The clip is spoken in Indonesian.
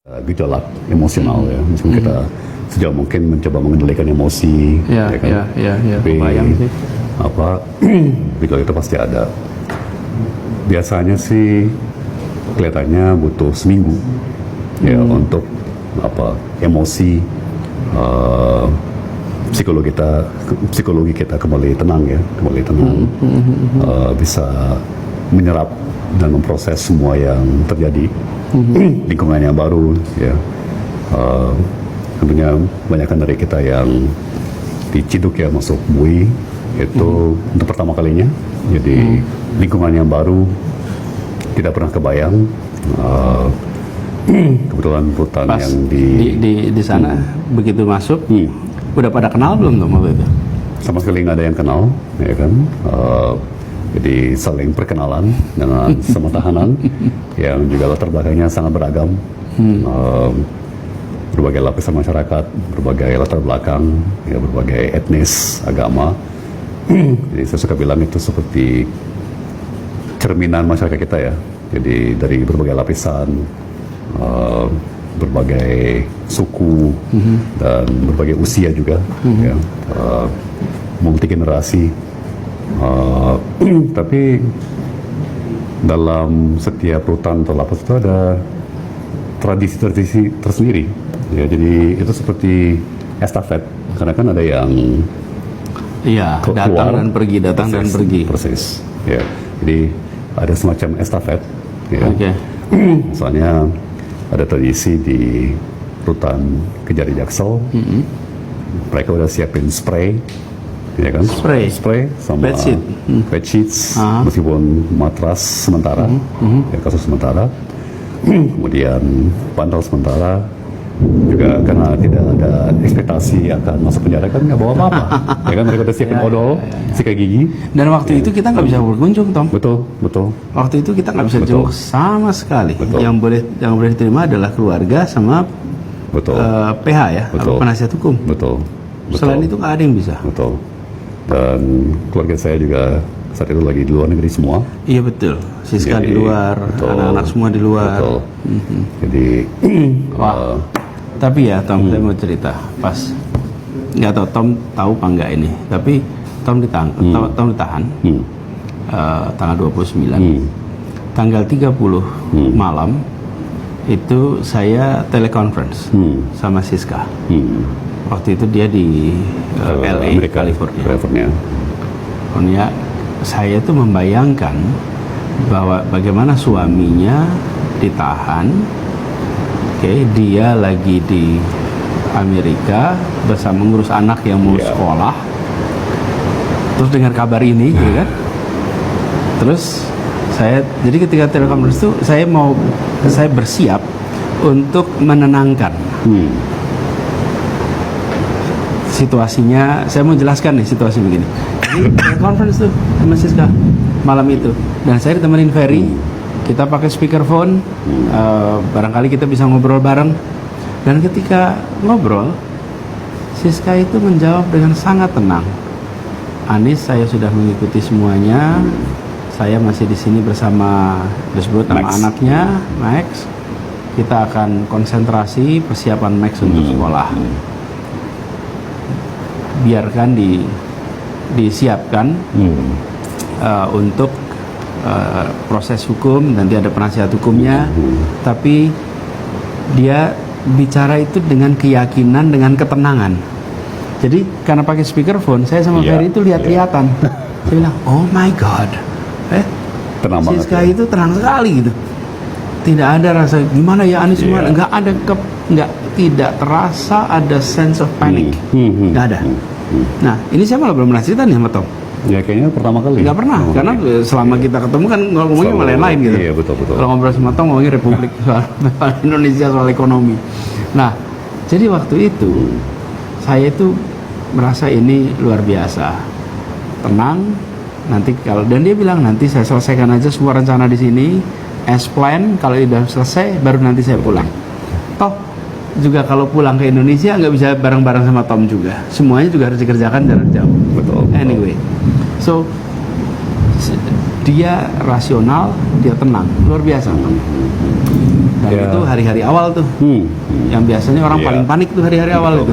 gejolak emosional ya. Meskipun kita sejauh mungkin mencoba mengendalikan emosi, kan? Tapi sih. gejolak itu pasti ada. Biasanya sih kelihatannya butuh seminggu ya untuk emosi, psikologi kita kembali tenang ya, bisa menyerap dan memproses semua yang terjadi, lingkungan yang baru ya. Tentunya banyakkan dari kita yang diciduk ya masuk MUI itu untuk pertama kalinya, jadi lingkungan yang baru, tidak pernah kebayang. Kebetulan rutan Pas yang di sana begitu masuk, udah pada kenal belum tuh waktu itu? Sama sekali nggak ada yang kenal, ya kan? Jadi saling perkenalan dengan sama tahanan yang juga latar belakangnya sangat beragam, berbagai lapisan masyarakat, berbagai latar belakang, ya, berbagai etnis, agama. Jadi saya suka bilang itu seperti cerminan masyarakat kita ya. Jadi dari berbagai lapisan, berbagai suku dan berbagai usia juga, ya, multi generasi. Tapi dalam setiap rutan atau lapas itu ada tradisi-tradisi tersendiri. Ya, jadi itu seperti estafet, karena kan ada yang datang dan pergi, dan pergi. Persis. Ya, jadi ada semacam estafet. Ya. Misalnya ada tradisi di rutan Kejari Jaksel, mereka udah siapin spray, ya kan? Spray sama bed sheets, meskipun matras sementara, ya, kasus sementara, kemudian bantal sementara. Juga karena tidak ada ekspektasi akan masuk penjara, kan nggak bawa apa-apa. Ya kan, mereka udah siapin odol, sikat gigi. Dan waktu itu kita nggak bisa berkunjung, Tom. Betul. Waktu itu kita nggak bisa jenguk sama sekali. Yang boleh diterima adalah keluarga sama PH ya, penasihat hukum. Betul. Selain itu nggak ada yang bisa. Betul. Dan keluarga saya juga saat itu lagi di luar negeri semua. Iya betul. Siska di luar, anak-anak semua di luar. Betul. Jadi tapi ya Tom, saya mau cerita pas, nggak tahu Tom tahu apa enggak ini, tapi Tom ditahan tanggal 29, tanggal 30 malam itu saya teleconference sama Siska. Waktu itu dia di LA, California. Saya tuh membayangkan bahwa bagaimana suaminya ditahan. Dia lagi di Amerika bersama ngurus anak yang mau sekolah, terus dengar kabar ini, gitu kan? Terus jadi ketika telekonferensi itu saya bersiap untuk menenangkan situasinya. Saya mau jelaskan nih situasi begini. Jadi telekonferensi tuh sama Siska malam itu, dan saya ditemenin Ferry. Kita pakai speakerphone, barangkali kita bisa ngobrol bareng. Dan ketika ngobrol, Siska itu menjawab dengan sangat tenang. Anis, saya sudah mengikuti semuanya. Saya masih di sini bersama disebut nama anaknya, Max. Kita akan konsentrasi persiapan Max untuk sekolah. Biarkan disiapkan untuk proses hukum, nanti ada penasihat hukumnya, tapi dia bicara itu dengan keyakinan, dengan ketenangan. Jadi karena pakai speakerphone, saya sama Ferry itu lihat-lihatan. Saya bilang, oh my god, tenang Siska itu tenang sekali gitu. Tidak ada rasa gimana ya Anis, nggak ada tidak terasa ada sense of panic, nggak ada. Nah ini saya malah belum pernah cerita nih sama Tom. Ya kayaknya pertama kali. Nggak pernah, karena selama kita ketemu kan ngomongnya malah lain gitu. Iya betul. Kalau ngobrol sama Tom ngomongnya Republik, soal Indonesia, soal ekonomi. Nah, jadi waktu itu saya itu merasa ini luar biasa, tenang. Nanti dan dia bilang nanti saya selesaikan aja semua rencana di sini, as plan. Kalau sudah selesai, baru nanti saya pulang. Toh juga kalau pulang ke Indonesia nggak bisa bareng-bareng sama Tom juga. Semuanya juga harus dikerjakan jarak jauh. Betul. Anyway, so dia rasional, dia tenang, luar biasa. Dan Nah, Ya. itu hari-hari awal tuh. Yang biasanya orang Iya. paling panik tuh hari-hari awal itu.